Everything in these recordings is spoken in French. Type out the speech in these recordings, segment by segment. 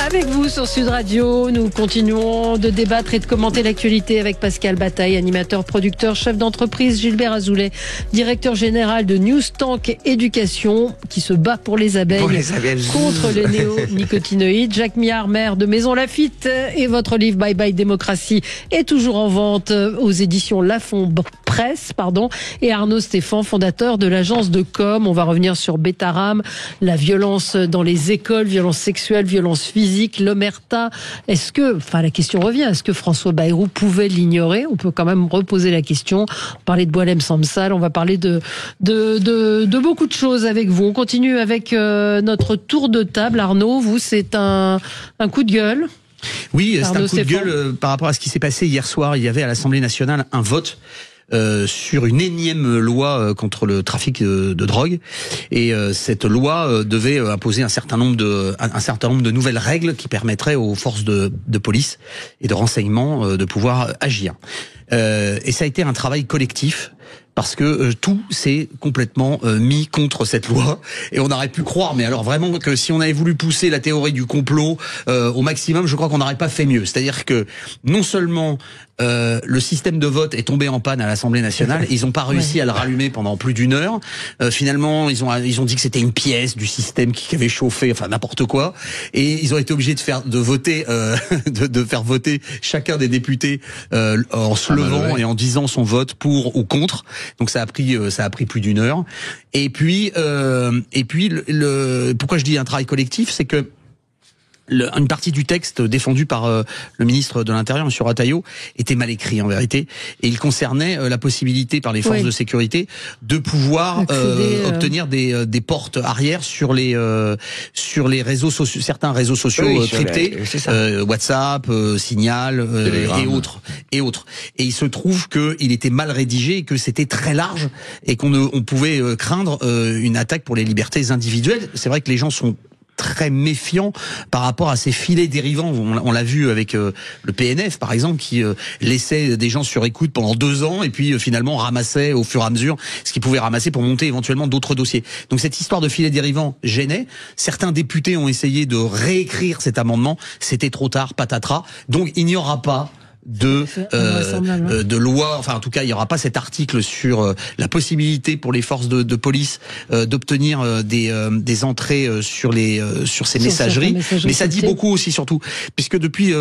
Avec vous sur Sud Radio, nous continuons de débattre et de commenter l'actualité avec Pascal Bataille, animateur, producteur, chef d'entreprise, Gilbert Azoulay, directeur général de Newstank Éducation, qui se bat pour les abeilles, contre les néonicotinoïdes, Jacques Miard, maire de Maison Lafitte, et votre livre Bye Bye Démocratie est toujours en vente aux éditions Lafon Presse, et Arnaud Stéphan, fondateur de l'agence de com. On va revenir sur Bétaram, la violence dans les écoles, violence sexuelle, violence physique, l'omerta. La question revient, est-ce que François Bayrou pouvait l'ignorer? On peut quand même reposer la question. On parlait de Boualem Samsal, on va parler de beaucoup de choses avec vous. On continue avec notre tour de table. Arnaud, vous, c'est un coup de gueule. Oui, c'est un coup de gueule par rapport à ce qui s'est passé hier soir. Il y avait à l'Assemblée nationale un vote sur une énième loi contre le trafic de drogue, et cette loi devait imposer un certain nombre de nouvelles règles qui permettraient aux forces de police et de renseignement de pouvoir agir. Et ça a été un travail collectif, parce que tout s'est complètement mis contre cette loi, et on aurait pu croire, mais alors vraiment, que si on avait voulu pousser la théorie du complot au maximum, je crois qu'on n'aurait pas fait mieux. C'est-à-dire que non seulement le système de vote est tombé en panne à l'Assemblée nationale, ils n'ont pas réussi à le rallumer pendant plus d'une heure. Finalement, ils ont dit que c'était une pièce du système qui avait chauffé, enfin n'importe quoi, et ils ont été obligés de faire voter chacun des députés en se levant et en disant son vote pour ou contre. Donc ça a pris plus d'une heure. Et puis pourquoi je dis un travail collectif, c'est que une partie du texte défendu par le ministre de l'Intérieur, M. Rataillot, était mal écrit en vérité, et il concernait la possibilité par les forces de sécurité de pouvoir obtenir des portes arrière sur les réseaux sociaux, certains réseaux sociaux cryptés, WhatsApp, Signal et autres. Et il se trouve qu'il était mal rédigé et que c'était très large, et on pouvait craindre une attaque pour les libertés individuelles. C'est vrai que les gens sont très méfiant par rapport à ces filets dérivants. On l'a vu avec le PNF, par exemple, qui laissait des gens sur écoute pendant 2 ans, et puis finalement ramassait au fur et à mesure ce qu'ils pouvaient ramasser pour monter éventuellement d'autres dossiers. Donc cette histoire de filets dérivants gênait. Certains députés ont essayé de réécrire cet amendement. C'était trop tard, patatras. Donc il n'y aura pas de loi, enfin en tout cas il n'y aura pas cet article sur la possibilité pour les forces de police d'obtenir des entrées sur ces messageries. Mais ça dit beaucoup aussi, surtout puisque depuis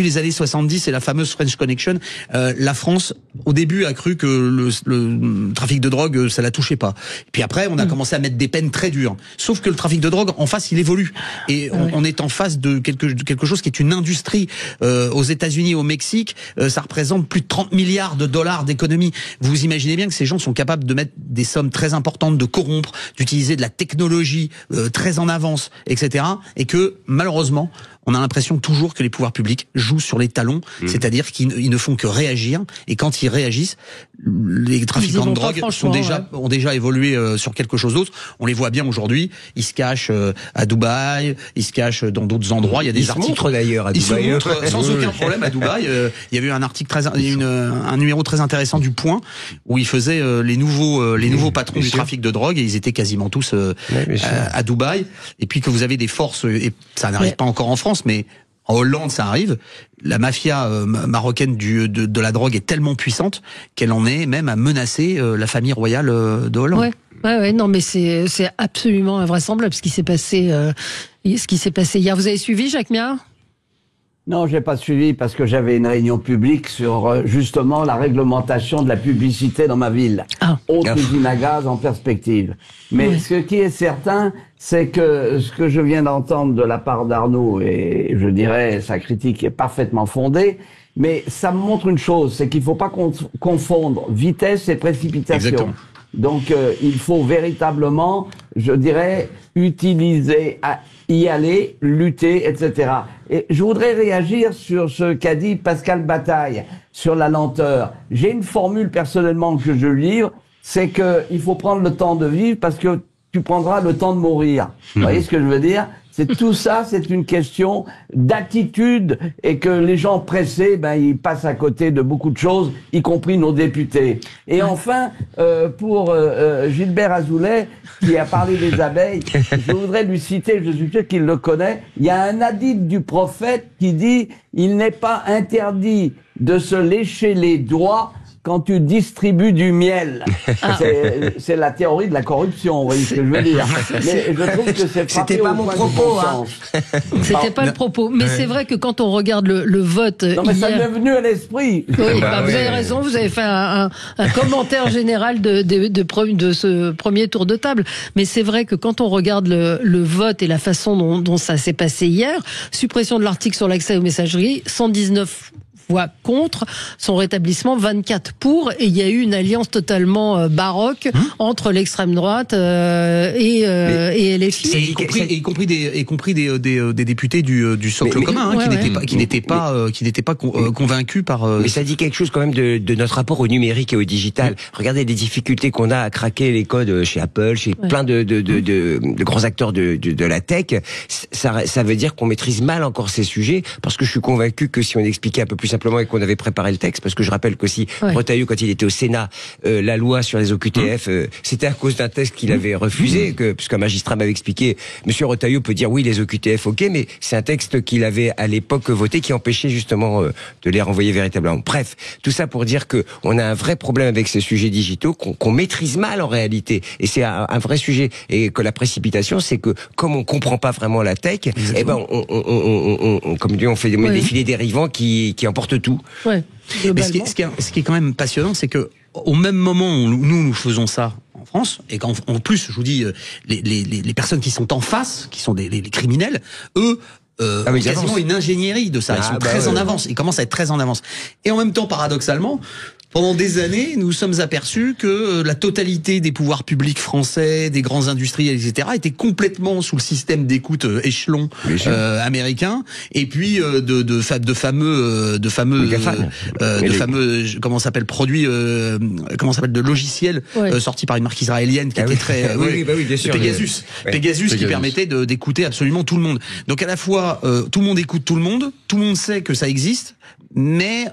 les années 70 et la fameuse French Connection, la France au début a cru que le trafic de drogue ça la touchait pas. Et puis après on a commencé à mettre des peines très dures. Sauf que le trafic de drogue en face il évolue, et on est en face de quelque chose qui est une industrie. Aux États-Unis, au Mexique, ça représente plus de 30 milliards de dollars d'économie. Vous imaginez bien que ces gens sont capables de mettre des sommes très importantes, de corrompre, d'utiliser de la technologie très en avance, etc. Et que malheureusement, on a l'impression toujours que les pouvoirs publics jouent sur les talons, c'est-à-dire qu'ils ne font que réagir, et quand ils réagissent, les trafiquants de drogue ont déjà évolué sur quelque chose d'autre. On les voit bien aujourd'hui, ils se cachent à Dubaï, ils se cachent dans d'autres endroits. Il y a des articles d'ailleurs à Dubaï. Ils se montrent sans aucun problème à Dubaï. Il y avait eu un article un numéro très intéressant du Point où il faisait les nouveaux patrons du trafic de drogue, et ils étaient quasiment tous à Dubaï. Et puis que vous avez des forces, et ça n'arrive pas encore en France, mais en Hollande ça arrive, la mafia marocaine de la drogue est tellement puissante qu'elle en est même à menacer la famille royale de Hollande. Ouais, non mais c'est absolument invraisemblable ce qui s'est passé hier. Vous avez suivi, Jacques Miard ? Non, j'ai pas suivi parce que j'avais une réunion publique sur justement la réglementation de la publicité dans ma ville. Autre usine à gaz en perspective. Mais ce qui est certain, c'est que ce que je viens d'entendre de la part d'Arnaud, et je dirais sa critique est parfaitement fondée, mais ça me montre une chose, c'est qu'il faut pas confondre vitesse et précipitation. Exactement. Donc il faut véritablement, je dirais, utiliser, y aller, lutter, etc. Et je voudrais réagir sur ce qu'a dit Pascal Bataille sur la lenteur. J'ai une formule personnellement que je livre, c'est que il faut prendre le temps de vivre parce que tu prendras le temps de mourir. Vous voyez ce que je veux dire ? C'est tout ça, c'est une question d'attitude et que les gens pressés, ils passent à côté de beaucoup de choses, y compris nos députés. Et enfin, pour Gilbert Azoulay, qui a parlé des abeilles, je voudrais lui citer, je suis sûr qu'il le connaît, il y a un hadith du prophète qui dit « Il n'est pas interdit de se lécher les doigts quand tu distribues du miel. » C'est la théorie de la corruption, vous voyez ce que je veux dire. Mais je trouve que c'est frappé. C'était pas mon propos, hein. C'était pas le propos. Mais c'est vrai que quand on regarde le vote. Non, mais ça m'est venu à l'esprit. Oui, vous avez raison, vous avez fait un commentaire général de ce premier tour de table. Mais c'est vrai que quand on regarde le vote et la façon dont ça s'est passé hier, suppression de l'article sur l'accès aux messageries, 119 voix contre, son rétablissement 24 pour, et il y a eu une alliance totalement baroque entre l'extrême droite et LFI. Y compris des députés du socle commun, qui n'étaient pas convaincus par. Mais ça dit quelque chose quand même de notre rapport au numérique et au digital. Regardez les difficultés qu'on a à craquer les codes chez Apple, chez plein de grands acteurs de la tech. Ça veut dire qu'on maîtrise mal encore ces sujets, parce que je suis convaincu que si on expliquait un peu plus simplement et qu'on avait préparé le texte, parce que je rappelle qu'aussi Retailleau, quand il était au Sénat, la loi sur les OQTF, c'était à cause d'un texte qu'il avait refusé, puisqu'un magistrat m'avait expliqué, Monsieur Retailleau peut dire oui, les OQTF, ok, mais c'est un texte qu'il avait à l'époque voté qui empêchait justement de les renvoyer véritablement. Bref, tout ça pour dire que on a un vrai problème avec ces sujets digitaux qu'on maîtrise mal en réalité, et c'est un vrai sujet, et que la précipitation, c'est que comme on comprend pas vraiment la tech, comme dit, on fait des défilés dérivants qui emportent tout. Ouais, mais ce qui est quand même passionnant, c'est que au même moment où nous faisons ça en France, et qu'en plus, je vous dis, les personnes qui sont en face, qui sont les criminels, eux, quasiment une ingénierie de ça. Ils sont très en avance. Ils commencent à être très en avance. Et en même temps, paradoxalement, pendant des années, nous sommes aperçus que la totalité des pouvoirs publics français, des grands industriels, etc., étaient complètement sous le système d'écoute échelon américain, et puis de fameux comment s'appelle produits de logiciels sortis par une marque israélienne qui était très bien sûr, Pegasus qui permettait d'écouter absolument tout le monde. Donc à la fois tout le monde écoute tout le monde sait que ça existe, mais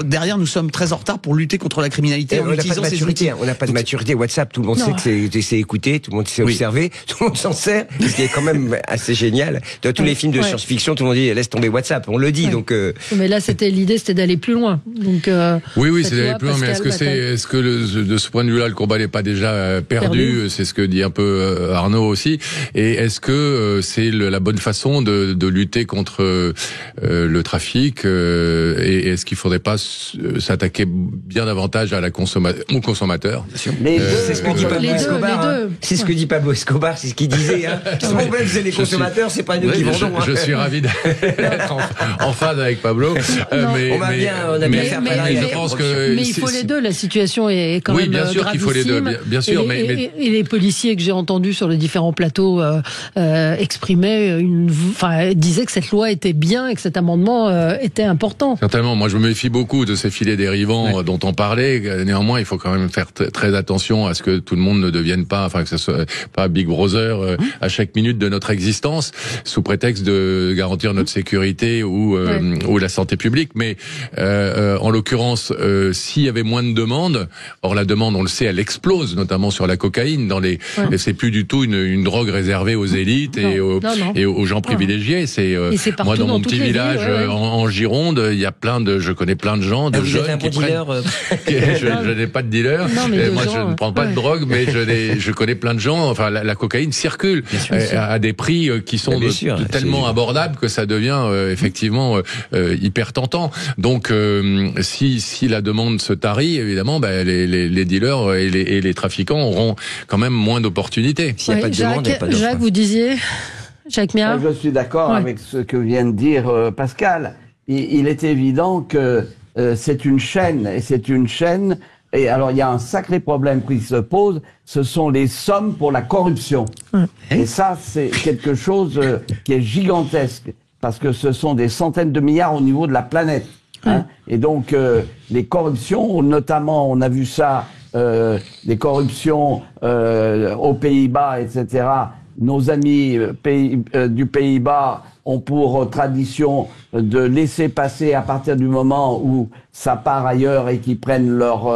derrière nous sommes très en retard pour lutter contre la criminalité en utilisant ces outils. On n'a pas de maturité. WhatsApp, tout le monde sait que c'est écouté, tout le monde sait observer, tout le monde s'en sert, ce qui est quand même assez génial. Dans tous les films de science-fiction, tout le monde dit laisse tomber WhatsApp, on le dit. Donc mais là l'idée c'était d'aller plus loin. Donc oui, c'est d'aller plus loin, mais est-ce que de ce point de vue-là le combat n'est pas déjà perdu? C'est ce que dit un peu Arnaud aussi. Et est-ce que c'est la bonne façon de lutter contre le trafic, et est-ce qu'il faudrait pas s'attaquer bien davantage à aux consommateurs? C'est ce que dit Pablo Escobar. C'est ce que dit Pablo Escobar, c'est ce qu'il disait. Le problème, c'est les consommateurs, c'est pas nous qui vendons. Je suis ravi d'être en phase avec Pablo. On a bien fait mais il faut les deux. La situation est quand même gravissime. Oui, bien sûr qu'il faut les deux. Bien sûr, et les policiers que j'ai entendus sur les différents plateaux exprimaient disaient que cette loi était bien et que cet amendement était important. Certainement. Moi, je me méfie beaucoup de ces filets dérivants dont on parlait. Néanmoins, il faut quand même faire très attention à ce que tout le monde ne devienne pas, que ce soit pas Big Brother à chaque minute de notre existence, sous prétexte de garantir notre sécurité ou la santé publique. Mais en l'occurrence, s'il y avait moins de demandes, or la demande, on le sait, elle explose, notamment sur la cocaïne. C'est plus du tout une drogue réservée aux élites et aux gens privilégiés. Moi, dans mon petit village en Gironde, il y a je connais plein de gens, de jeunes qui prennent. Je n'ai pas de dealer. Moi, je ne prends pas de drogue, mais je connais plein de gens. Enfin, la cocaïne circule à des prix qui sont tellement abordables que ça devient effectivement hyper tentant. Donc, si la demande se tarit, évidemment, les dealers et les trafiquants auront quand même moins d'opportunités. S'il n'y a pas de demande, il n'y a pas d'offre. Jacques, vous disiez, Jacques Mia. Je suis d'accord avec ce que vient de dire Pascal. Il est évident que c'est une chaîne, et alors il y a un sacré problème qui se pose, ce sont les sommes pour la corruption. Et ça, c'est quelque chose qui est gigantesque, parce que ce sont des centaines de milliards au niveau de la planète. Et donc, les corruptions, notamment, on a vu ça, des corruptions aux Pays-Bas, etc., nos amis du Pays-Bas ont pour tradition de laisser passer à partir du moment où ça part ailleurs et qu'ils prennent leurs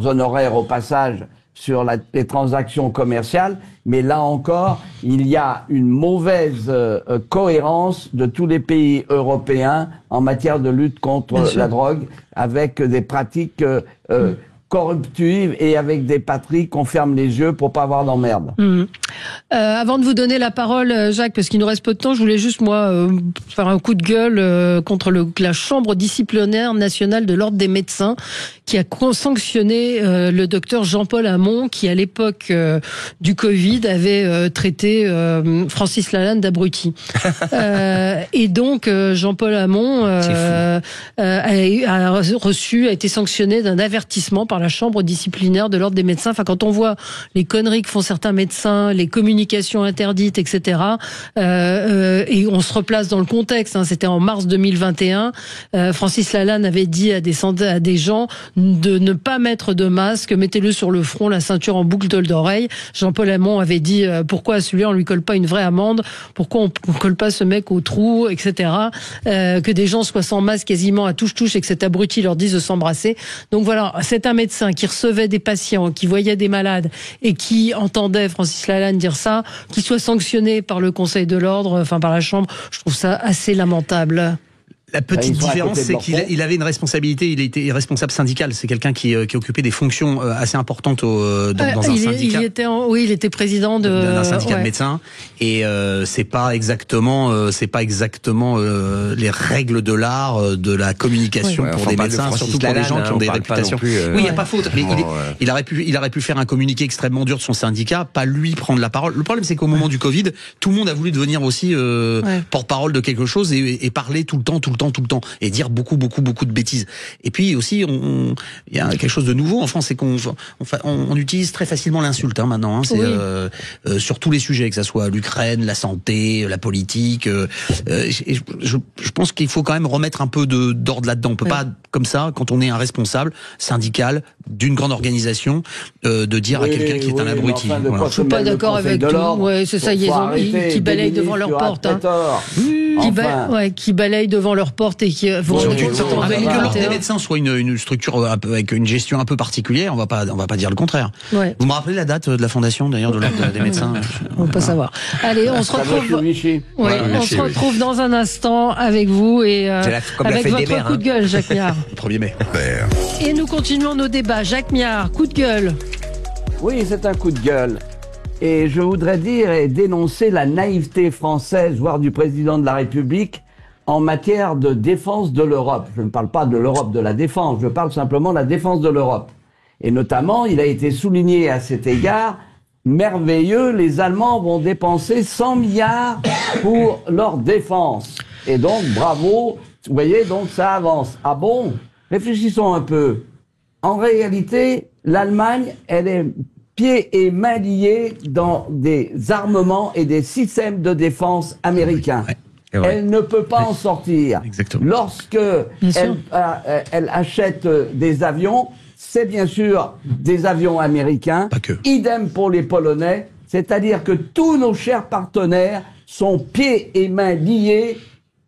honoraires au passage sur les transactions commerciales. Mais là encore, il y a une mauvaise cohérence de tous les pays européens en matière de lutte contre la drogue, avec des pratiques corruptives et avec des patries qu'on ferme les yeux pour pas avoir d'emmerde. Avant de vous donner la parole, Jacques, parce qu'il nous reste peu de temps, je voulais juste, moi, faire un coup de gueule contre la Chambre disciplinaire nationale de l'Ordre des médecins, qui a sanctionné le docteur Jean-Paul Hamon, qui, à l'époque du Covid, avait traité Francis Lalanne d'abruti. Et donc, Jean-Paul Hamon a été sanctionné d'un avertissement par la Chambre disciplinaire de l'Ordre des médecins. Enfin, quand on voit les conneries que font certains médecins, les communications interdites, etc., et on se replace dans le contexte, c'était en mars 2021, Francis Lalanne avait dit à des gens de ne pas mettre de masque, mettez-le sur le front, la ceinture en boucle d'oreille. Jean-Paul Hamon avait dit pourquoi à celui-là on lui colle pas une vraie amende, pourquoi on colle pas ce mec au trou, etc. Que des gens soient sans masque quasiment à touche-touche et que cet abruti leur dise de s'embrasser. Donc voilà, c'est un médecin qui recevait des patients, qui voyait des malades et qui entendait Francis Lalanne dire ça, qui soit sanctionné par le Conseil de l'Ordre, enfin par la Chambre, je trouve ça assez lamentable. La petite différence, c'est qu'il avait une responsabilité, il était responsable syndical. C'est quelqu'un qui occupait des fonctions assez importantes dans un syndicat. Il était président d'un syndicat de médecins. Et c'est pas exactement les règles de l'art de la communication pour des médecins, surtout pour des gens qui ont des réputations. Oui, il n'y a pas faute. Mais il aurait pu faire un communiqué extrêmement dur de son syndicat, pas lui prendre la parole. Le problème, c'est qu'au moment du Covid, tout le monde a voulu devenir aussi porte-parole de quelque chose et parler tout le temps et dire beaucoup de bêtises. Et puis aussi, il y a quelque chose de nouveau en France, c'est qu'on utilise très facilement l'insulte maintenant. C'est sur tous les sujets, que ça soit l'Ukraine, la santé, la politique. Je pense qu'il faut quand même remettre un peu d'ordre là-dedans. On peut pas comme ça, quand on est un responsable syndical d'une grande organisation, de dire à quelqu'un qui est un abruti. Je suis pas d'accord avec tout. C'est ça, qui balayent devant leur porte. Qui balayent devant leur porte et qui vont avec que l'Ordre des médecins soit une structure avec une gestion un peu particulière, on va pas dire le contraire. Vous me rappelez la date de la fondation d'ailleurs de l'Ordre des médecins? On peut pas savoir. Allez, on se retrouve dans un instant avec vous et avec votre coup de gueule, Jacques Miard. 1er mai. Et nous continuons nos débats. Jacques Miard, coup de gueule. Oui, c'est un coup de gueule. Et je voudrais dire et dénoncer la naïveté française, voire du président de la République, en matière de défense de l'Europe. Je ne parle pas de l'Europe de la défense, je parle simplement de la défense de l'Europe. Et notamment, il a été souligné à cet égard, merveilleux, les Allemands vont dépenser 100 milliards pour leur défense. Et donc, bravo, vous voyez, donc ça avance. Ah bon? Réfléchissons un peu. En réalité, l'Allemagne, elle est pieds et mains liés dans des armements et des systèmes de défense américains. Elle ne peut pas en sortir. Exactement. Lorsque elle achète des avions, c'est bien sûr des avions américains. Pas que. Idem pour les Polonais. C'est-à-dire que tous nos chers partenaires sont pieds et mains liés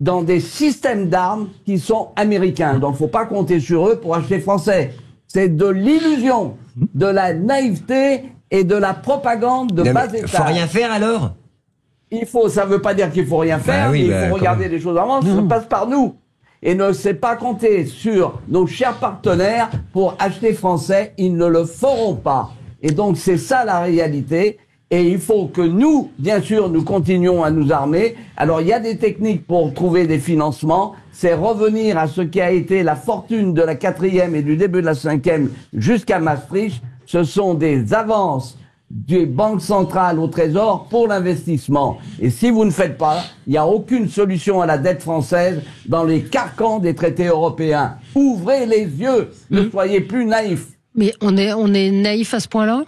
dans des systèmes d'armes qui sont américains. Donc, il ne faut pas compter sur eux pour acheter français. C'est de l'illusion, de la naïveté et de la propagande de bas étage. Faut rien faire alors? Ça veut pas dire qu'il faut rien faire, mais il faut regarder les choses avant, ça passe par nous. Et ne sait pas compter sur nos chers partenaires pour acheter français, ils ne le feront pas. Et donc c'est ça la réalité. Et il faut que nous, bien sûr, nous continuions à nous armer. Alors il y a des techniques pour trouver des financements. C'est revenir à ce qui a été la fortune de la 4e et du début de la 5e jusqu'à Maastricht. Ce sont des avances des banques centrales au Trésor pour l'investissement. Et si vous ne faites pas, il n'y a aucune solution à la dette française dans les carcans des traités européens. Ouvrez les yeux, ne soyez plus naïfs. Mais on est naïf à ce point-là ?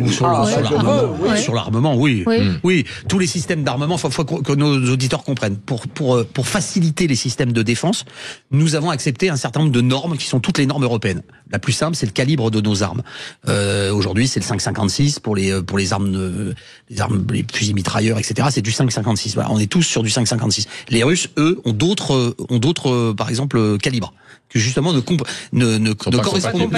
Sur l'armement, oui. Oui. Tous les systèmes d'armement, faut que nos auditeurs comprennent. Pour faciliter les systèmes de défense, nous avons accepté un certain nombre de normes qui sont toutes les normes européennes. La plus simple, c'est le calibre de nos armes. Aujourd'hui, c'est le 5,56 pour les armes, les fusils mitrailleurs, etc. C'est du 5,56. Voilà, on est tous sur du 5,56. Les Russes, eux, ont d'autres, par exemple, calibres, que justement ne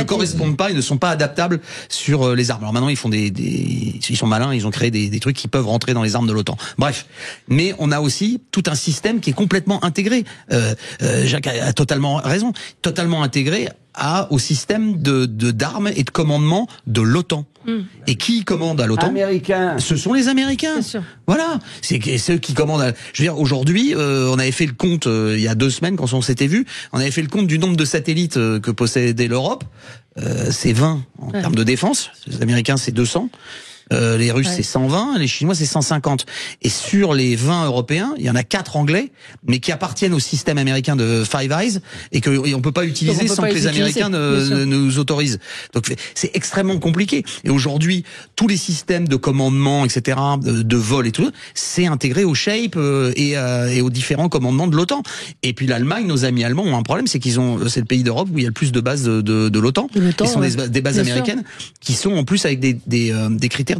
correspondent pas et ne sont pas adaptables sur les armes. Alors maintenant, ils sont malins, ils ont créé des trucs qui peuvent rentrer dans les armes de l'OTAN. Bref. Mais on a aussi tout un système qui est complètement intégré. Jacques a totalement raison. Totalement intégré au système d'armes et de commandement de l'OTAN. Et qui commande à l'OTAN? Américains. Ce sont les Américains. Voilà. C'est ceux qui commandent. Je veux dire, aujourd'hui, on avait fait le compte, il y a 2 semaines, quand on s'était vu, on avait fait le compte du nombre de satellites que possédait l'Europe. C'est 20 en termes de défense. Les Américains, c'est 200. Les Russes, c'est 120, les Chinois, c'est 150. Et sur les 20 Européens, il y en a 4 Anglais, mais qui appartiennent au système américain de Five Eyes, et on peut pas utiliser sans que les Américains nous autorisent. Donc c'est extrêmement compliqué. Et aujourd'hui, tous les systèmes de commandement, etc., de vol et tout, c'est intégré au SHAPE et aux différents commandements de l'OTAN. Et puis l'Allemagne, nos amis allemands ont un problème, c'est c'est le pays d'Europe où il y a le plus de bases de l'OTAN, qui sont des bases américaines, qui sont en plus avec des critères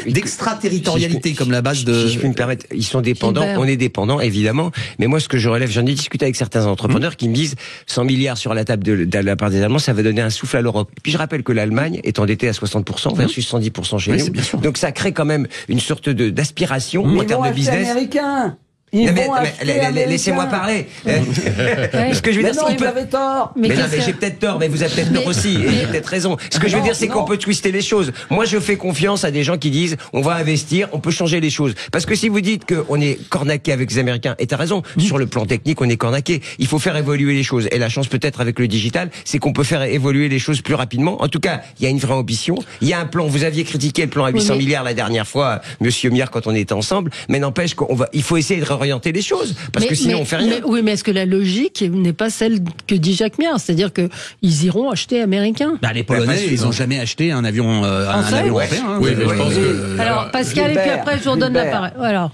d'extraterritorialité, comme la base de... Si je puis me permettre, ils sont dépendants, on est dépendants, évidemment, mais moi, ce que je relève, j'en ai discuté avec certains entrepreneurs qui me disent 100 milliards sur la table de la part des Allemands, ça va donner un souffle à l'Europe. Puis je rappelle que l'Allemagne est endettée à 60% versus 110% chez nous. Donc ça crée quand même une sorte d'aspiration en termes de business. Américains. Laissez-moi parler. Ce que je veux dire, c'est qu'ils avaient tort. Mais j'ai peut-être tort, mais vous avez peut-être tort aussi, et j'ai peut-être raison. Ce que je veux dire, c'est qu'on peut twister les choses. Moi, je fais confiance à des gens qui disent, on va investir, on peut changer les choses. Parce que si vous dites qu'on est cornaqué avec les Américains, et t'as raison, sur le plan technique, on est cornaqué. Il faut faire évoluer les choses. Et la chance peut-être avec le digital, c'est qu'on peut faire évoluer les choses plus rapidement. En tout cas, il y a une vraie ambition. Il y a un plan. Vous aviez critiqué le plan à 800 milliards la dernière fois, Monsieur Miard, quand on était ensemble. Mais n'empêche il faut essayer de orienter les choses, parce que sinon on fait rien. Mais est-ce que la logique n'est pas celle que dit Jacques Miard, c'est-à-dire que ils iront acheter américain? Les Polonais, ils n'ont jamais acheté un avion européen. Oui, mais je pense que... Alors Pascal, et puis après je vous redonne la parole. Alors.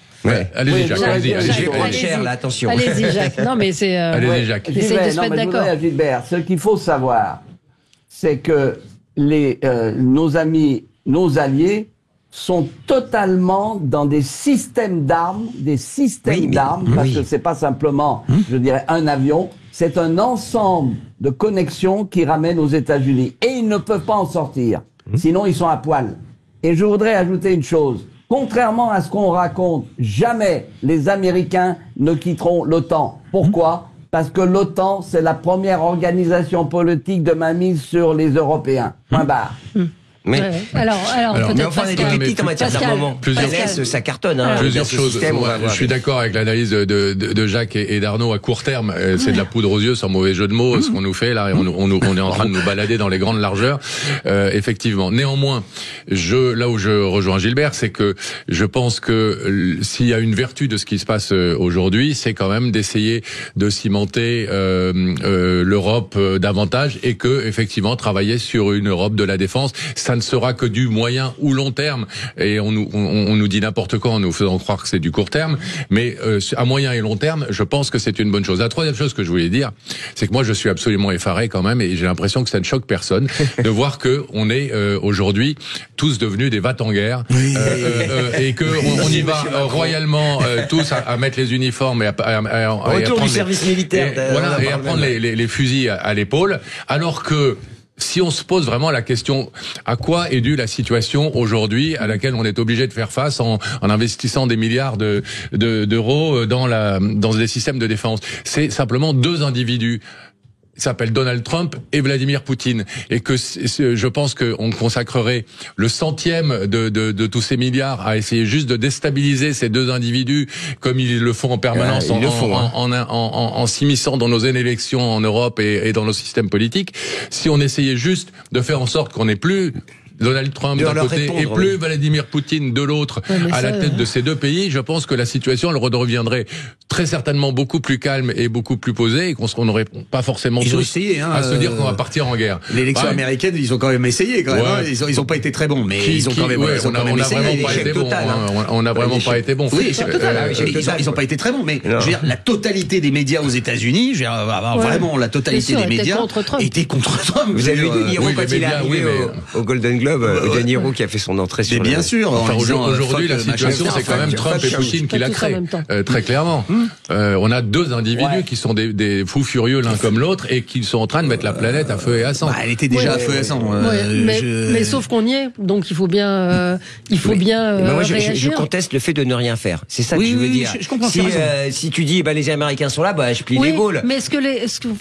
Allez-y, Jacques. Je vais prendre cher, là, attention. Allez-y, Jacques. Non, mais c'est. Allez-y, Jacques. Essayez de se mettre d'accord. Gilbert, ce qu'il faut savoir, c'est que nos amis, nos alliés, sont totalement dans des systèmes d'armes, parce que c'est pas simplement, je dirais, un avion, c'est un ensemble de connexions qui ramènent aux États-Unis. Et ils ne peuvent pas en sortir, sinon ils sont à poil. Et je voudrais ajouter une chose, contrairement à ce qu'on raconte, jamais les Américains ne quitteront l'OTAN. Pourquoi ? Parce que l'OTAN, c'est la première organisation politique de mainmise sur les Européens. Point barre. Mais alors mais enfin, on est des critiques en matière d'armement. Ça cartonne. Plusieurs choses. Je suis d'accord avec l'analyse de Jacques et d'Arnaud à court terme. C'est de la poudre aux yeux, sans mauvais jeu de mots, ce qu'on nous fait là. Et on est en train de nous balader dans les grandes largeurs. Effectivement. Néanmoins, là où je rejoins Gilbert, c'est que je pense que s'il y a une vertu de ce qui se passe aujourd'hui, c'est quand même d'essayer de cimenter l'Europe davantage et que effectivement travailler sur une Europe de la défense. Ça ne sera que du moyen ou long terme, et on nous dit n'importe quoi en nous faisant croire que c'est du court terme, mais à moyen et long terme, je pense que c'est une bonne chose. La troisième chose que je voulais dire, c'est que moi je suis absolument effaré quand même, et j'ai l'impression que ça ne choque personne de voir que on est aujourd'hui tous devenus des va-t-en-guerre, et que on y va royalement tous à mettre les uniformes et à retour du service militaire, et à prendre les fusils à l'épaule, alors que si on se pose vraiment la question, à quoi est due la situation aujourd'hui à laquelle on est obligé de faire face en investissant des milliards d'euros dans des systèmes de défense? C'est simplement 2 individus. Il s'appelle Donald Trump et Vladimir Poutine, et que je pense qu'on consacrerait le centième de tous ces milliards à essayer juste de déstabiliser ces 2 individus comme ils le font en permanence en s'immisçant dans nos élections en Europe et dans nos systèmes politiques. Si on essayait juste de faire en sorte qu'on n'ait plus Donald Trump d'un côté et plus Vladimir Poutine de l'autre à la tête de ces 2 pays, je pense que la situation elle redeviendrait très certainement beaucoup plus calme et beaucoup plus posé, et qu'on n'aurait pas forcément ils ont essayé, à se dire qu'on va partir en guerre. L'élection américaine, ils ont quand même essayé, quand même. Ils ont pas été très bons, mais ils ont quand même, on n'a vraiment pas été bons. Oui, échec total. Ils ont pas été très bons, mais je veux dire, la totalité des médias aux États-Unis, je veux dire, vraiment la totalité des médias était contre Trump. Vous avez vu De Niro quand il est arrivé au Golden Globe, De Niro qui a fait son entrée sur. Bien sûr. Aujourd'hui, la situation, c'est quand même Trump et Poutine qui l'a créé, très clairement. On a deux individus qui sont des fous furieux l'un comme l'autre et qui sont en train de mettre la planète à feu et à sang. Elle était déjà à feu et à sang. Mais sauf qu'on y est, donc il faut bien moi, réagir. je conteste le fait de ne rien faire. C'est ça que je veux dire. Je comprends. Si tu dis les Américains sont là, je plie les boules. Mais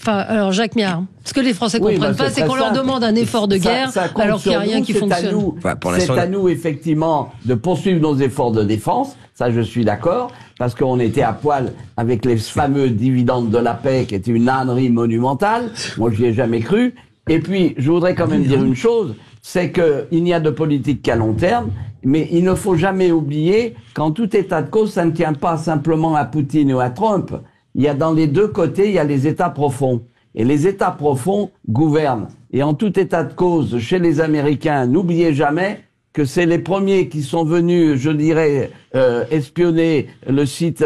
alors Jacques Miard, ce que les Français comprennent pas, c'est qu'on leur demande un effort de guerre alors qu'il n'y a rien qui fonctionne. C'est à nous effectivement de poursuivre nos efforts de défense. Ça, je suis d'accord, parce qu'on était à poil avec les fameux dividendes de la paix, qui était une ânerie monumentale. Moi, j'y ai jamais cru. Et puis, je voudrais quand même dire une chose, c'est qu'il n'y a de politique qu'à long terme, mais il ne faut jamais oublier qu'en tout état de cause, ça ne tient pas simplement à Poutine ou à Trump. Il y a dans les deux côtés, il y a les États profonds. Et les États profonds gouvernent. Et en tout état de cause, chez les Américains, n'oubliez jamais que c'est les premiers qui sont venus, je dirais, espionner le site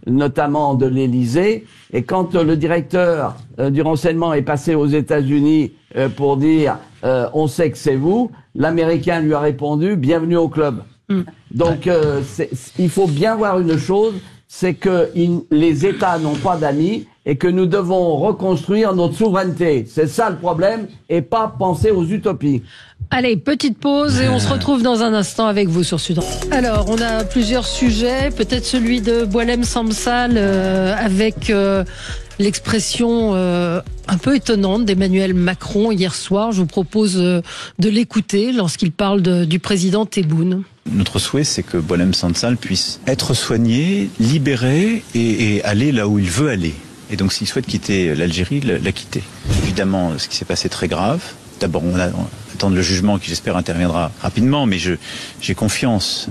notamment de l'Élysée. Et quand le directeur du renseignement est passé aux États-Unis pour dire on sait que c'est vous, l'Américain lui a répondu bienvenue au club. Donc il faut bien voir une chose, c'est que les États n'ont pas d'amis et que nous devons reconstruire notre souveraineté. C'est ça le problème, et pas penser aux utopies. Allez, petite pause et on se retrouve dans un instant avec vous sur Sud. Alors, on a plusieurs sujets, peut-être celui de Boualem Sansal avec l'expression un peu étonnante d'Emmanuel Macron hier soir. Je vous propose de l'écouter lorsqu'il parle du président Tebboune. Notre souhait, c'est que Boualem Sansal puisse être soigné, libéré et aller là où il veut aller. Et donc, s'il souhaite quitter l'Algérie, la quitter. Évidemment, ce qui s'est passé est très grave. D'abord, on attend le jugement qui, j'espère, interviendra rapidement, mais j'ai confiance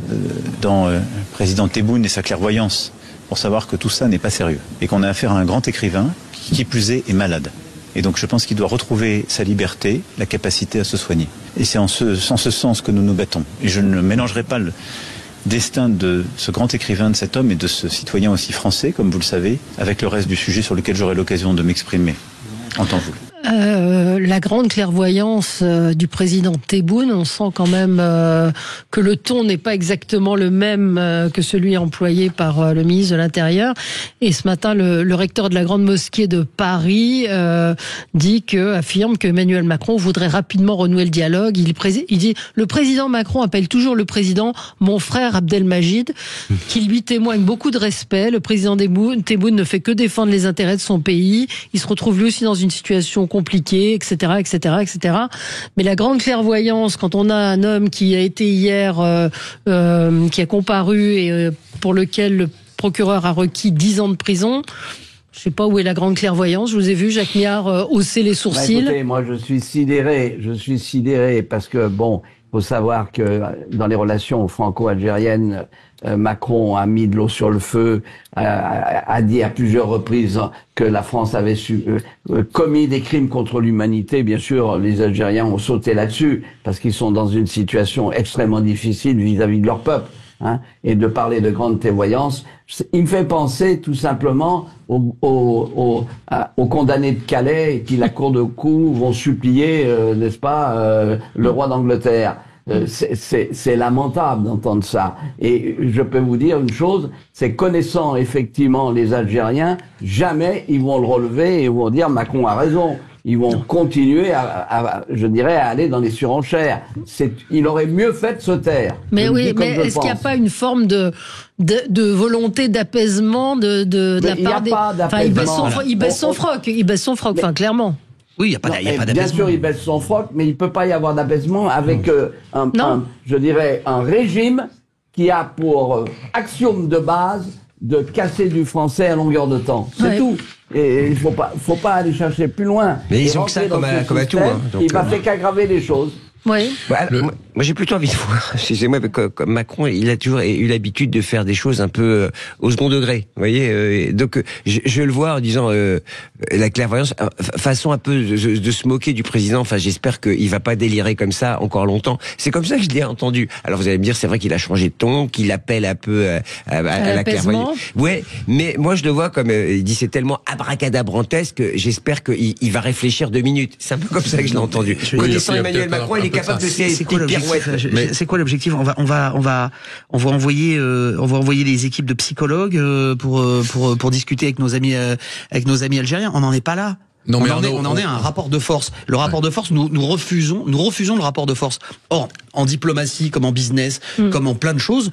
dans le président Tebboune et sa clairvoyance pour savoir que tout ça n'est pas sérieux et qu'on a affaire à un grand écrivain qui plus est malade. Et donc, je pense qu'il doit retrouver sa liberté, la capacité à se soigner. Et c'est en ce sens que nous nous battons. Et je ne mélangerai pas le destin de ce grand écrivain, de cet homme et de ce citoyen aussi français, comme vous le savez, avec le reste du sujet sur lequel j'aurai l'occasion de m'exprimer en temps voulu. La grande clairvoyance du président Tebboune, on sent quand même que le ton n'est pas exactement le même que celui employé par le ministre de l'Intérieur. Et ce matin, le recteur de la Grande Mosquée de Paris affirme que Emmanuel Macron voudrait rapidement renouer le dialogue. Il dit le président Macron appelle toujours le président mon frère Abdelmajid, qui lui témoigne beaucoup de respect. Le président Tebboune ne fait que défendre les intérêts de son pays. Il se retrouve lui aussi dans une situation compliquée, etc., etc., etc. Mais la grande clairvoyance, quand on a un homme qui a été hier, qui a comparu et pour lequel le procureur a requis 10 ans de prison, je sais pas où est la grande clairvoyance. Je vous ai vu, Jacques Miard, hausser les sourcils. Écoutez, moi je suis sidéré parce que bon, faut savoir que dans les relations franco-algériennes, Macron a mis de l'eau sur le feu, a dit à plusieurs reprises que la France avait commis des crimes contre l'humanité. Bien sûr, les Algériens ont sauté là-dessus parce qu'ils sont dans une situation extrêmement difficile vis-à-vis de leur peuple. Et de parler de grande clairvoyance, il me fait penser tout simplement aux condamnés de Calais qui, la cour de coups, vont supplier, n'est-ce pas, le roi d'Angleterre. C'est lamentable d'entendre ça. Et je peux vous dire une chose, c'est connaissant effectivement les Algériens, jamais ils vont le relever et vont dire Macron a raison. Ils vont continuer je dirais, à aller dans les surenchères. Il aurait mieux fait de se taire. Mais oui, mais est-ce qu'il n'y a pas une forme de volonté d'apaisement de la part des... Enfin, il baisse son froc, enfin, clairement. Oui, il n'y a pas d'apaisement. Bien sûr, il baisse son froc, mais il ne peut pas y avoir d'apaisement avec je dirais, un régime qui a pour axiome de base de casser du français à longueur de temps. C'est tout. Et il faut pas aller chercher plus loin. Mais ils ont que ça comme à tout. Il va faire qu'aggraver les choses. Oui. Moi, j'ai plutôt envie de voir. Excusez-moi, comme Macron, il a toujours eu l'habitude de faire des choses un peu au second degré. Vous voyez, donc je le vois en disant la clairvoyance, façon un peu de se moquer du président. Enfin, j'espère qu'il va pas délirer comme ça encore longtemps. C'est comme ça que je l'ai entendu. Alors vous allez me dire, c'est vrai qu'il a changé de ton, qu'il appelle un peu à la clairvoyance. Ouais, mais moi je le vois comme il dit, c'est tellement abracadabrantesque. J'espère qu'il va réfléchir 2 minutes. C'est un peu comme ça que je l'ai entendu. Connaissant Emmanuel Macron, il est capable de ces pirouettes. C'est quoi l'objectif? On va envoyer les équipes de psychologues pour discuter avec nos amis algériens. On n'en est pas là. Non, mais on en est à un rapport de force. Le rapport de force, nous refusons le rapport de force. Or, en diplomatie, comme en business, comme en plein de choses,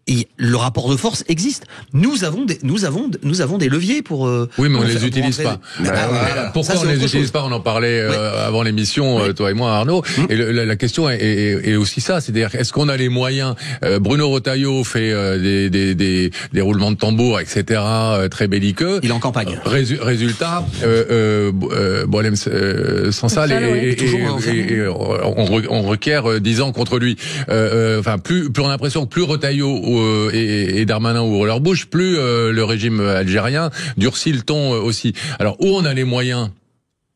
et le rapport de force existe. Nous avons des leviers pour. Oui, mais on les utilise pas. Pourquoi on les utilise pas? On en parlait avant l'émission, toi et moi, Arnaud. Et la question est aussi ça, c'est-à-dire est-ce qu'on a les moyens? Bruno Retailleau fait des roulements de tambour, etc., très belliqueux. Il est en campagne. Résultat, Boualem Sansal on requiert 10 ans contre lui. Enfin, plus on a l'impression que plus Retailleau et Darmanin ouvrent leur bouche, plus le régime algérien durcit le ton aussi. Alors, où on a les moyens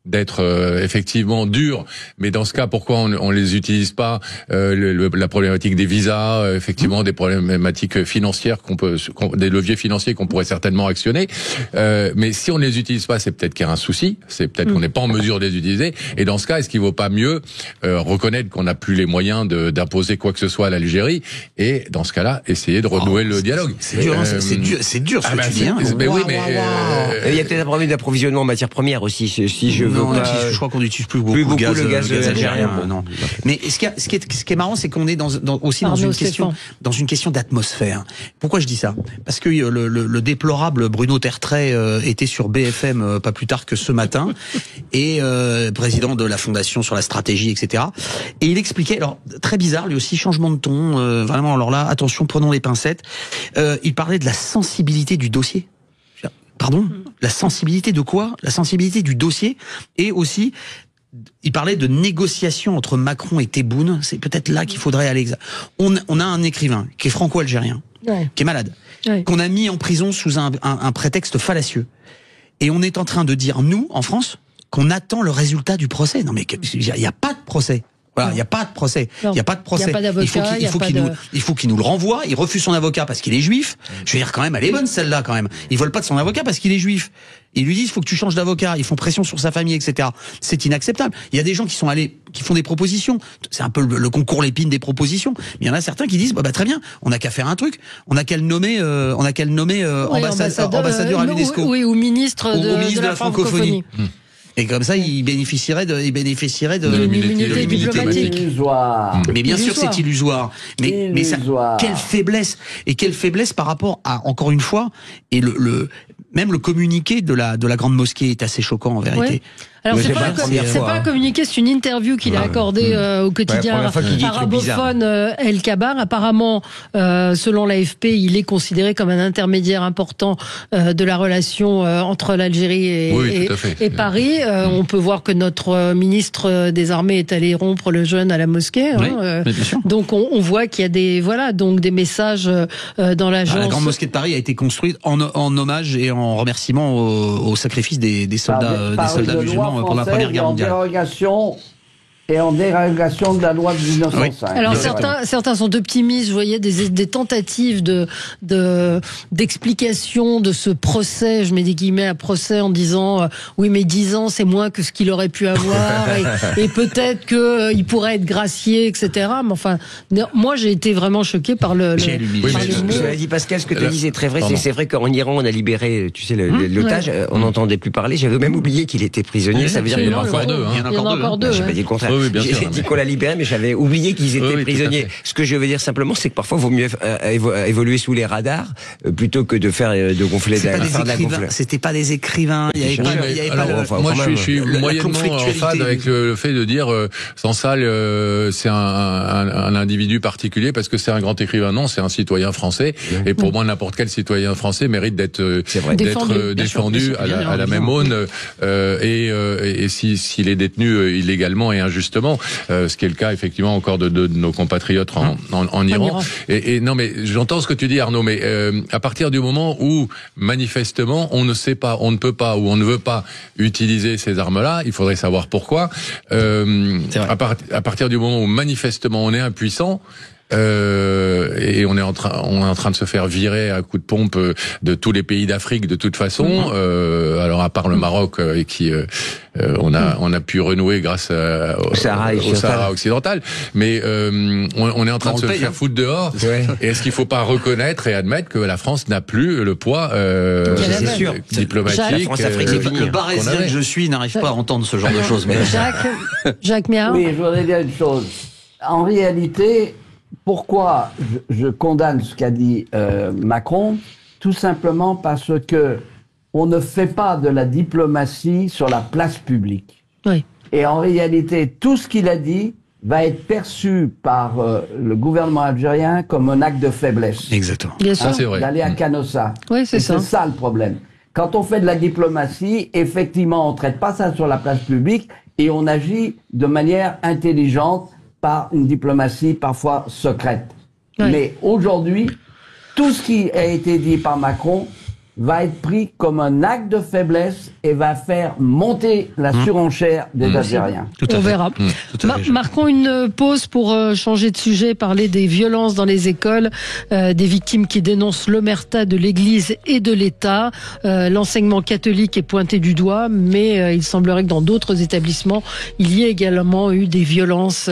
d'être effectivement dur, mais dans ce cas, pourquoi on les utilise pas? La problématique des visas, effectivement, des problématiques financières des leviers financiers qu'on pourrait certainement actionner. Mais si on les utilise pas, c'est peut-être qu'il y a un souci, c'est peut-être qu'on n'est pas en mesure de les utiliser. Et dans ce cas, est-ce qu'il vaut pas mieux reconnaître qu'on n'a plus les moyens d'imposer quoi que ce soit à l'Algérie, et dans ce cas-là, essayer de renouer le dialogue? C'est dur, c'est dur ce que tu dis. Mais oui, mais il y a peut-être un problème d'approvisionnement en matières premières aussi. Si je veux. Non, je crois qu'on n'utilise plus beaucoup le gaz algérien. Non. Mais ce qui est marrant, c'est qu'on est aussi dans une question d'atmosphère. Pourquoi je dis ça? Parce que le déplorable Bruno Tertrais était sur BFM pas plus tard que ce matin, et président de la Fondation sur la stratégie, etc. Et il expliquait, alors très bizarre, lui aussi, changement de ton, vraiment. Alors là, attention, prenons les pincettes. Il parlait de la sensibilité du dossier. Pardon? La sensibilité de quoi? La sensibilité du dossier. Et aussi, il parlait de négociations entre Macron et Tebboune. C'est peut-être là qu'il faudrait aller. On a un écrivain qui est franco-algérien, qui est malade, qu'on a mis en prison sous un prétexte fallacieux. Et on est en train de dire, nous, en France, qu'on attend le résultat du procès. Non mais il n'y a pas de procès. Voilà, il n'y a pas de procès. Il n'y a pas de procès. Il faut qu'il nous le renvoie. Il refuse son avocat parce qu'il est juif. Je veux dire, quand même, elle est bonne celle-là, quand même. Ils veulent pas de son avocat parce qu'il est juif. Ils lui disent, il faut que tu changes d'avocat. Ils font pression sur sa famille, etc. C'est inacceptable. Il y a des gens qui font des propositions. C'est un peu le concours Lépine des propositions. Mais il y en a certains qui disent, bah très bien, on n'a qu'à faire un truc. On n'a qu'à le nommer, ambassadeur à l'UNESCO. Oui, ou ministre de la francophonie. Et comme ça, il bénéficierait de l'immunité diplomatique. Mais bien sûr, c'est illusoire. Mais ça, quelle faiblesse! Et quelle faiblesse par rapport à, encore une fois, et même le communiqué de la grande mosquée est assez choquant en vérité. Ouais. Alors c'est pas un communiqué, c'est une interview qu'il a accordée au quotidien arabophone El Kabar. Apparemment, selon l'AFP, il est considéré comme un intermédiaire important de la relation entre l'Algérie et Paris. On peut voir que notre ministre des Armées est allé rompre le jeûne à la mosquée. Donc on voit qu'il y a des messages dans l'agence. La grande mosquée de Paris a été construite en hommage et en remerciement au sacrifice des soldats musulmans pendant la Première Guerre mondiale. Et en dérogation de la loi de 1905. Alors certains sont optimistes. Je voyais des tentatives d'explication de ce procès. Je mets des guillemets à procès en disant oui, mais 10 ans c'est moins que ce qu'il aurait pu avoir et peut-être que il pourrait être gracié, etc. Mais enfin, moi j'ai été vraiment choqué par le. Je dit Pascal, ce que tu disais très vrai. C'est vrai qu'en Iran on a libéré, tu sais, l'otage. On n'entendait plus parler. J'avais même oublié qu'il était prisonnier. Ça veut dire qu'il y en a encore deux. Il y en a encore deux. J'ai pas dit le contraire. J'ai dit qu'on l'a libéré, mais j'avais oublié qu'ils étaient prisonniers. Ce que je veux dire simplement, c'est que parfois, il vaut mieux évoluer sous les radars plutôt que de gonfler de la gonfleur. C'était pas des écrivains. Il y avait pas. Moi, je suis moyennement en phase avec le fait de dire Sansal, c'est un individu particulier parce que c'est un grand écrivain. Non, c'est un citoyen français. Et pour moi, n'importe quel citoyen français mérite d'être défendu à la même aune. Et s'il est détenu illégalement et injustement, justement, ce qui est le cas effectivement encore de nos compatriotes en Iran. Et non, mais j'entends ce que tu dis, Arnaud, mais à partir du moment où manifestement on ne sait pas, on ne peut pas ou on ne veut pas utiliser ces armes-là, il faudrait savoir pourquoi. À partir du moment où manifestement on est impuissant. Et on est en train de se faire virer à coups de pompe de tous les pays d'Afrique de toute façon. Alors à part le Maroc qui on a pu renouer grâce au Sahara occidental, mais on est en train de se faire foutre dehors. Et est-ce qu'il faut pas reconnaître et admettre que la France n'a plus le poids diplomatique? Le Barésien que je suis n'arrive pas à entendre ce genre de choses. Mais Jacques Méhard. Oui, je voudrais dire une chose. En réalité, pourquoi je condamne ce qu'a dit Macron? Tout simplement parce que on ne fait pas de la diplomatie sur la place publique. Oui. Et en réalité, tout ce qu'il a dit va être perçu par le gouvernement algérien comme un acte de faiblesse. Exactement. Bien sûr. C'est vrai. D'aller à Canossa. Oui, c'est ça. C'est ça le problème. Quand on fait de la diplomatie, effectivement, on traite pas ça sur la place publique et on agit de manière intelligente par une diplomatie parfois secrète. Oui. Mais aujourd'hui, tout ce qui a été dit par Macron va être pris comme un acte de faiblesse et va faire monter la surenchère des Algériens. On verra. Marquons une pause pour changer de sujet, parler des violences dans les écoles, des victimes qui dénoncent l'omerta de l'Église et de l'État. L'enseignement catholique est pointé du doigt, mais il semblerait que dans d'autres établissements, il y ait également eu des violences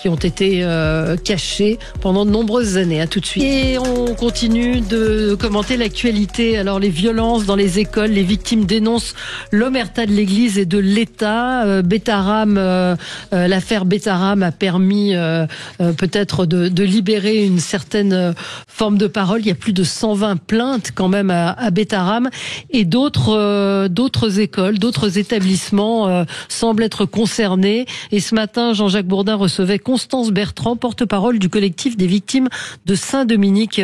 qui ont été cachées pendant de nombreuses années. À tout de suite. Et on continue de commenter l'actualité. Alors les violences dans les écoles, les victimes dénoncent l'omerta de l'Église et de l'État. L'affaire Betaram a permis peut-être de libérer une certaine forme de parole. Il y a plus de 120 plaintes quand même à Betaram et d'autres écoles, d'autres établissements semblent être concernés. Et ce matin, Jean-Jacques Bourdin recevait Constance Bertrand, porte-parole du collectif des victimes de Saint-Dominique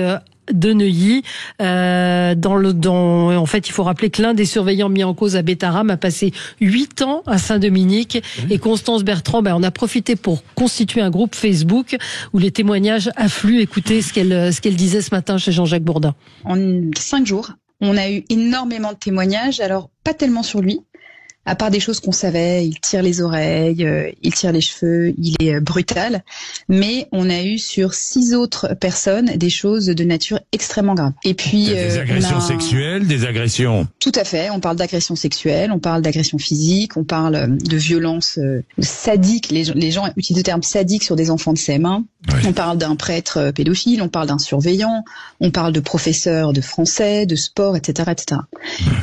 de Neuilly. En fait, il faut rappeler que l'un des surveillants mis en cause à Betaram a passé 8 ans à Saint-Dominique. Et Constance Bertrand, on a profité pour constituer un groupe Facebook où les témoignages affluent. Écoutez ce qu'elle disait ce matin chez Jean-Jacques Bourdin. En 5 jours, on a eu énormément de témoignages. Alors, pas tellement sur lui. À part des choses qu'on savait, il tire les oreilles, il tire les cheveux, il est brutal. Mais on a eu sur 6 autres personnes des choses de nature extrêmement grave. Et puis des agressions sexuelles, des agressions. Tout à fait. On parle d'agressions sexuelles, on parle d'agressions physiques, on parle de violences sadiques. Les gens utilisent le terme sadique sur des enfants de CM1. Oui. On parle d'un prêtre pédophile, on parle d'un surveillant, on parle de professeurs de français, de sport, etc., etc.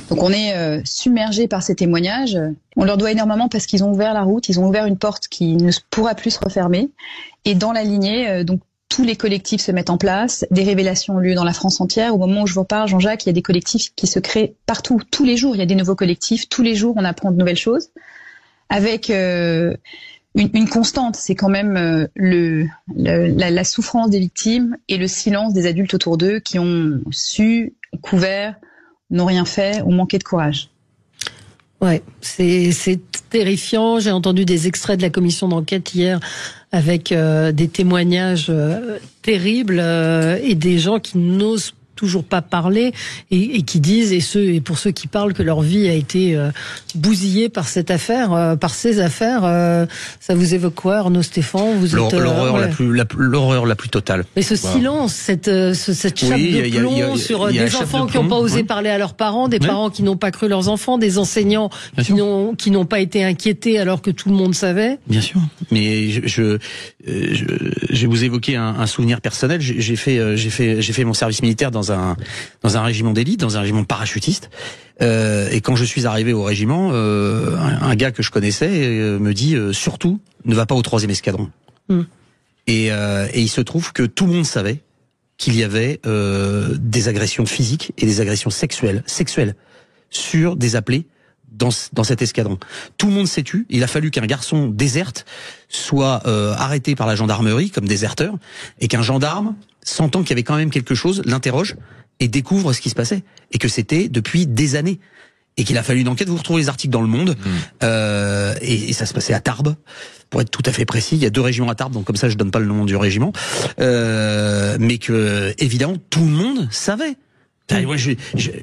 Donc on est submergé par ces témoignages. On leur doit énormément parce qu'ils ont ouvert la route, ils ont ouvert une porte qui ne pourra plus se refermer. Et dans la lignée, donc tous les collectifs se mettent en place, des révélations ont lieu dans la France entière. Au moment où je vous parle, Jean-Jacques, il y a des collectifs qui se créent partout. Tous les jours, il y a des nouveaux collectifs. Tous les jours, on apprend de nouvelles choses. Avec une constante, c'est quand même la souffrance des victimes et le silence des adultes autour d'eux qui ont su, couvert, n'ont rien fait ou manqué de courage. Ouais, c'est terrifiant. J'ai entendu des extraits de la commission d'enquête hier avec des témoignages terribles et des gens qui n'osent toujours pas parler et qui disent, et pour ceux qui parlent, que leur vie a été bousillée par cette affaire, par ces affaires. Ça vous évoque quoi, Arnaud Stéphane? Vous êtes l'horreur la plus totale. Mais ce silence, cette chape de plomb sur des enfants qui n'ont pas osé parler à leurs parents, des parents qui n'ont pas cru leurs enfants, des enseignants qui n'ont pas été inquiétés alors que tout le monde savait. Bien sûr. Mais je vais vous évoquer un souvenir personnel. J'ai fait mon service militaire dans un régiment d'élite, dans un régiment parachutiste. Et quand je suis arrivé au régiment, un gars que je connaissais me dit surtout ne va pas au 3e escadron. Et il se trouve que tout le monde savait qu'il y avait des agressions physiques et des agressions sexuelles sur des appelés dans cet escadron. Tout le monde s'est tu. Il a fallu qu'un garçon déserte soit arrêté par la gendarmerie comme déserteur et qu'un gendarme, sentant qu'il y avait quand même quelque chose, l'interroge et découvre ce qui se passait et que c'était depuis des années. et qu'il a fallu une enquête. Vous retrouvez les articles dans Le Monde, et ça se passait à Tarbes, pour être tout à fait précis. Il y a 2 régiments à Tarbes, donc comme ça je donne pas le nom du régiment, mais que évidemment tout le monde savait. Moi,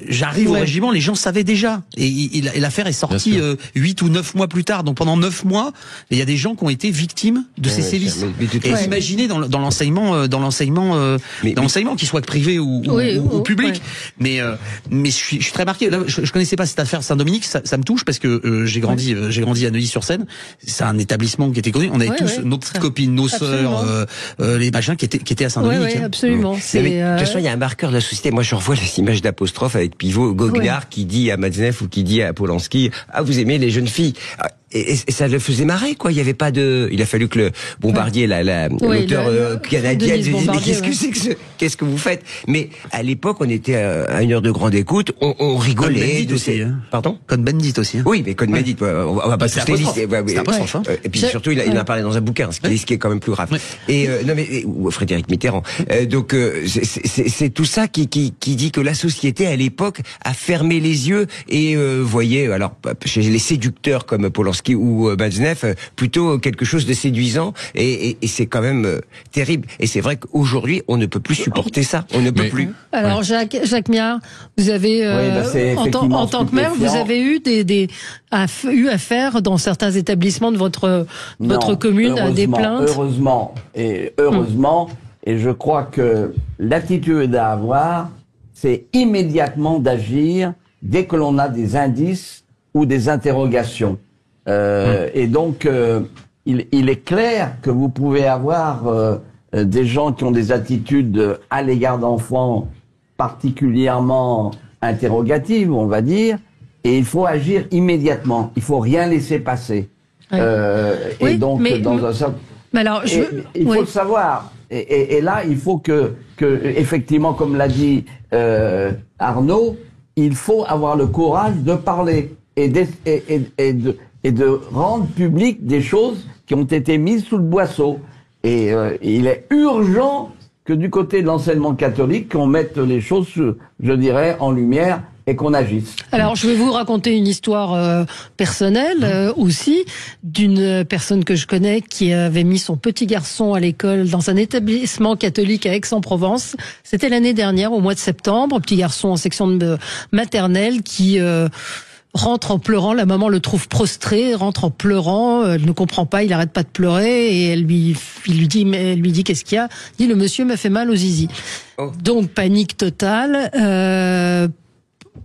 j'arrive au régiment, les gens savaient déjà. Et l'affaire est sortie 8 ou 9 mois plus tard. Donc pendant 9 mois, il y a des gens qui ont été victimes de ces sévices. Et imaginez dans l'enseignement, qu'il soit privé ou public. Mais je suis très marqué. Là, je connaissais pas cette affaire Saint-Dominique. Ça me touche parce que j'ai grandi à Neuilly-sur-Seine. C'est un établissement qui était connu. On avait tous nos petites copines, nos sœurs, les machins qui étaient à Saint-Dominique. Oui, absolument. De toute façon, il y a un marqueur de la société. Moi, je revois les images d'apostrophe avec Pivot, Goguenard qui dit à Matzneff ou qui dit à Polanski, vous aimez les jeunes filles. Et ça le faisait marrer, quoi. Il y avait pas de. Il a fallu que le Bombardier, l'auteur canadien, dise mais qu'est-ce que vous faites? Mais à l'époque, on était à une heure de grande écoute, on rigolait de ces. Pardon? Cohn-Bendit aussi. Oui, mais Cohn-Bendit, on va pas tous les lister. C'est apostrophe. Et puis surtout, il en a parlé dans un bouquin, ce qui est quand même plus grave. Et ou Frédéric Mitterrand. Donc c'est tout ça qui dit que la société à l'époque a fermé les yeux et voyait, alors chez les séducteurs comme Polanski ou Matzneff, plutôt quelque chose de séduisant, et c'est quand même terrible. Et c'est vrai qu'aujourd'hui, on ne peut plus supporter ça. On ne peut plus. Alors Jacques Miard, vous avez en tant que maire, vous avez eu eu affaire dans certains établissements de votre commune à des plaintes. Heureusement, et je crois que l'attitude à avoir, c'est immédiatement d'agir dès que l'on a des indices ou des interrogations. Et donc, il est clair que vous pouvez avoir des gens qui ont des attitudes à l'égard d'enfants particulièrement interrogatives, on va dire, et il faut agir immédiatement. Il faut rien laisser passer. Et donc, dans un certain... Alors, il faut le savoir. Et là, il faut que effectivement, comme l'a dit Arnaud, il faut avoir le courage de parler et de rendre public des choses qui ont été mises sous le boisseau. Et il est urgent que du côté de l'enseignement catholique, qu'on mette les choses, je dirais, en lumière et qu'on agisse. Alors, je vais vous raconter une histoire personnelle aussi, d'une personne que je connais qui avait mis son petit garçon à l'école dans un établissement catholique à Aix-en-Provence. C'était l'année dernière, au mois de septembre, petit garçon en section de maternelle qui... rentre en pleurant, la maman le trouve prostré, rentre en pleurant, elle ne comprend pas, il arrête pas de pleurer et elle lui dit qu'est-ce qu'il y a? Il dit le monsieur m'a fait mal aux zizi. Donc panique totale,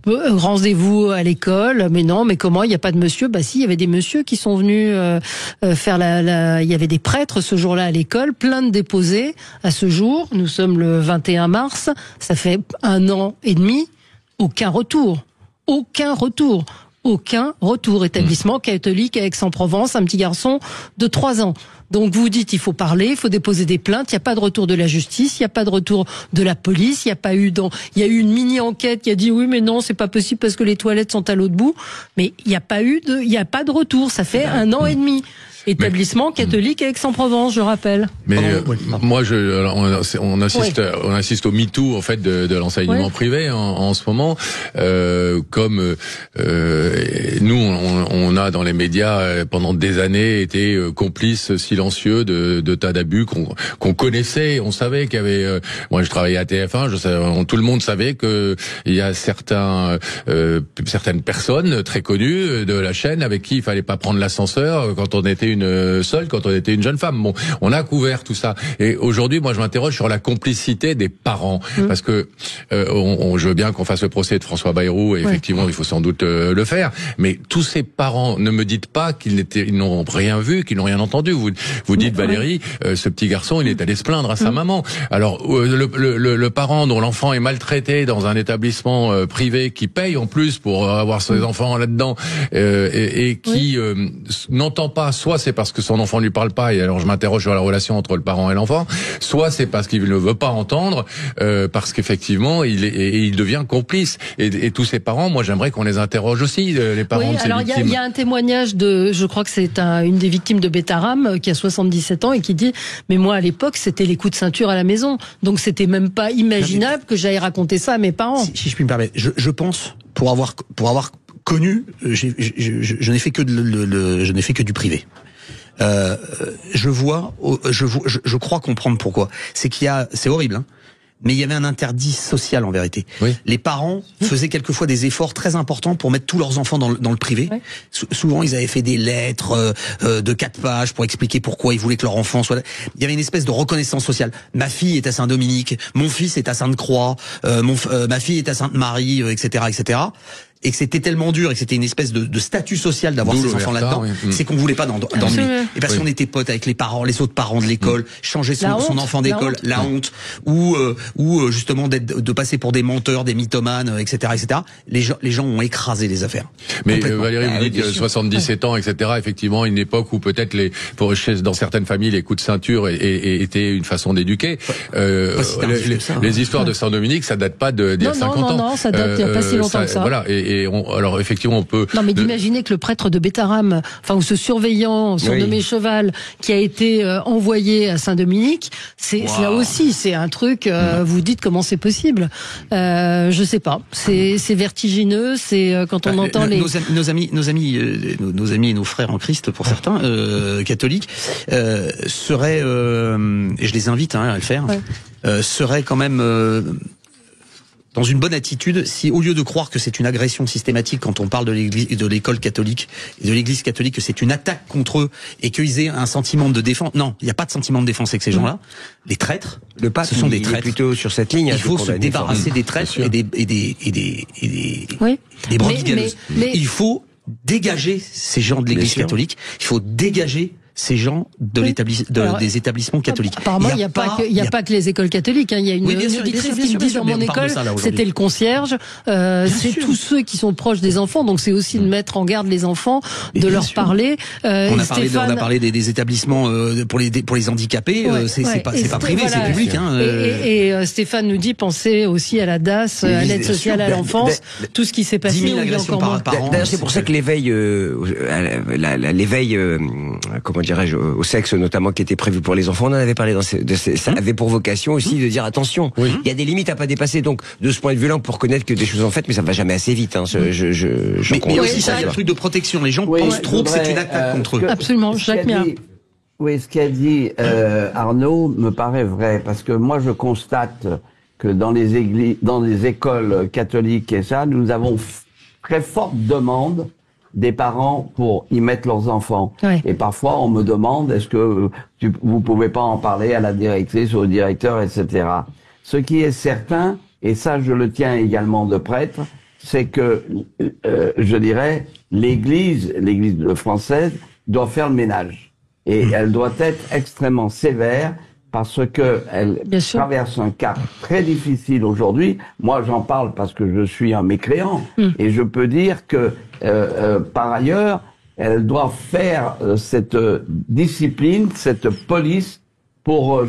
rendez-vous à l'école, mais non, mais comment, il n'y a pas de monsieur? Bah si, il y avait des messieurs qui sont venus faire il y avait des prêtres ce jour-là à l'école, plein de déposés à ce jour, nous sommes le 21 mars, ça fait 1 an et demi, aucun retour. Établissement catholique à Aix-en-Provence, un petit garçon de 3 ans. Donc vous dites, il faut parler, il faut déposer des plaintes, il n'y a pas de retour de la justice, il n'y a pas de retour de la police, il y a eu une mini-enquête qui a dit oui mais non, c'est pas possible parce que les toilettes sont à l'autre bout, mais il n'y a pas de retour, ça fait 1 an et demi. Établissement catholique à Aix-en-Provence, je rappelle. Mais moi, on assiste au MeToo en fait de l'enseignement privé en ce moment. Comme nous, on a dans les médias pendant des années été complices silencieux de tas d'abus qu'on connaissait. On savait qu'il y avait. Moi, je travaillais à TF1. Tout le monde savait que il y a certaines personnes très connues de la chaîne avec qui il fallait pas prendre l'ascenseur quand on était quand on était une jeune femme. Bon, on a couvert tout ça. Et aujourd'hui, moi, je m'interroge sur la complicité des parents. Parce que je veux bien qu'on fasse le procès de François Bayrou, et effectivement, il faut sans doute le faire. Mais tous ces parents, ne me dites pas qu'ils n'ont rien vu, qu'ils n'ont rien entendu. Vous dites, Valérie, ce petit garçon, il est allé se plaindre à sa maman. Alors, le parent dont l'enfant est maltraité dans un établissement privé qui paye en plus pour avoir ses enfants là-dedans, et qui n'entend pas, soit c'est parce que son enfant ne lui parle pas, et alors je m'interroge sur la relation entre le parent et l'enfant, soit c'est parce qu'il ne veut pas entendre, parce qu'effectivement il devient complice. Et tous ces parents, moi j'aimerais qu'on les interroge aussi, les parents de ces victimes. Il y a un témoignage je crois que c'est une des victimes de Bétaram qui a 77 ans et qui dit mais moi à l'époque c'était les coups de ceinture à la maison, donc c'était même pas imaginable que j'aille raconter ça à mes parents. Si je puis me permettre, je pense pour avoir connu, je n'ai fait que je n'ai fait que du privé. Je crois comprendre pourquoi. C'est horrible, hein. Mais il y avait un interdit social en vérité. Oui. Les parents faisaient quelquefois des efforts très importants pour mettre tous leurs enfants dans le privé. Oui. Souvent, ils avaient fait des lettres de 4 pages pour expliquer pourquoi ils voulaient que leur enfant soit là. Il y avait une espèce de reconnaissance sociale. Ma fille est à Saint-Dominique, mon fils est à Sainte-Croix, ma fille est à Sainte-Marie, etc., etc. Et que c'était tellement dur et que c'était une espèce de statut social d'avoir ces enfants là-dedans, c'est qu'on voulait pas d'ennui. Et parce qu'on était potes avec les parents, les autres parents de l'école, changer son enfant d'école, la honte, ou justement de passer pour des menteurs, des mythomanes, etc., etc. Les gens ont écrasé les affaires. Mais Valérie, vous dites 77 ans, etc. Effectivement, une époque où peut-être dans certaines familles, les coups de ceinture étaient une façon d'éduquer. Les histoires de Saint-Dominique, ça date pas d'il y a 50 ans. Non, ça date il y a pas si longtemps que ça. Voilà. Alors effectivement, on peut. Non, mais d'imaginer que le prêtre de Bétharram, ou ce surveillant surnommé Cheval, qui a été envoyé à Saint-Dominique, là aussi, c'est un truc. Vous dites comment c'est possible. Je sais pas. C'est vertigineux. C'est quand on entend nos amis et nos frères en Christ pour certains catholiques seraient, et je les invite à le faire, seraient quand même. Dans une bonne attitude, si au lieu de croire que c'est une agression systématique quand on parle de l'école catholique et de l'église catholique, que c'est une attaque contre eux et qu'ils aient un sentiment de défense, non, il n'y a pas de sentiment de défense avec ces gens-là. Les traîtres, le pape, ce sont des traîtres. Plutôt sur cette ligne. Il faut se débarrasser des traîtres et des brebis galeuses. Il faut dégager ces gens de l'église catholique. Il faut dégager ces gens des établissements catholiques. Apparemment, il n'y a pas que les écoles catholiques. Il y a une auditrice qui me dit dans mon école, c'était le concierge, c'est tous ceux qui sont proches des enfants, donc c'est aussi de mettre en garde les enfants, de leur parler. On a parlé des établissements pour les handicapés, c'est pas privé, c'est public. Et Stéphane nous dit, pensez aussi à la DAS, à l'aide sociale à l'enfance, tout ce qui s'est passé. 10 000 agressions par an. D'ailleurs, c'est pour ça que l'éveil, comment dirais-je, au sexe notamment qui était prévu pour les enfants, on en avait parlé ça avait pour vocation aussi de dire attention, il y a des limites à pas dépasser, donc de ce point de vue-là on peut reconnaître que des choses sont faites, mais ça va jamais assez vite. Mais aussi ça, il y a le truc de protection, les gens pensent trop que c'est une attaque contre eux. Absolument, Jacques Mia. Oui, ce qu'a dit Arnaud me paraît vrai, parce que moi je constate que dans les églises, dans les écoles catholiques et ça, nous avons très forte demande des parents pour y mettre leurs enfants. Oui. Et parfois, on me demande, est-ce que vous pouvez pas en parler à la directrice ou au directeur, etc. Ce qui est certain, et ça je le tiens également de prêtre, c'est que, je dirais, l'Église française doit faire le ménage. Et elle doit être extrêmement sévère parce que elle traverse un cap très difficile aujourd'hui. Moi, j'en parle parce que je suis un mécréant. Et je peux dire que, par ailleurs, elle doit faire cette discipline, cette police pour,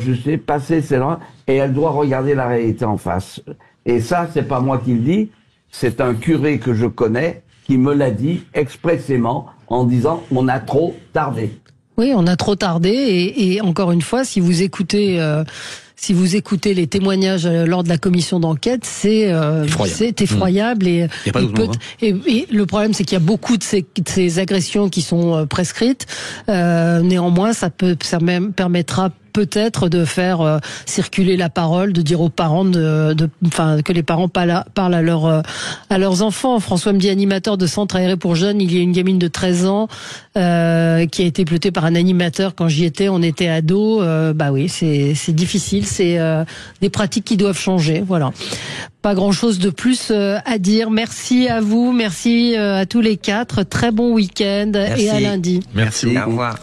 passer ses lois. Et elle doit regarder la réalité en face. Et ça, c'est pas moi qui le dis. C'est un curé que je connais qui me l'a dit expressément en disant « on a trop tardé ». Oui, on a trop tardé et encore une fois, si vous écoutez les témoignages lors de la commission d'enquête, c'est effroyable et le problème c'est qu'il y a beaucoup de ces agressions qui sont prescrites. Néanmoins, ça permettra peut-être de faire circuler la parole, de dire aux parents que les parents parlent à leurs enfants. François me dit, animateur de centre aéré pour jeunes, il y a une gamine de 13 ans qui a été ploutée par un animateur quand j'y étais, on était ados. Oui, c'est difficile, c'est des pratiques qui doivent changer. Voilà. Pas grand-chose de plus à dire. Merci à vous, merci à tous les quatre. Très bon week-end et à lundi. Merci. Au revoir.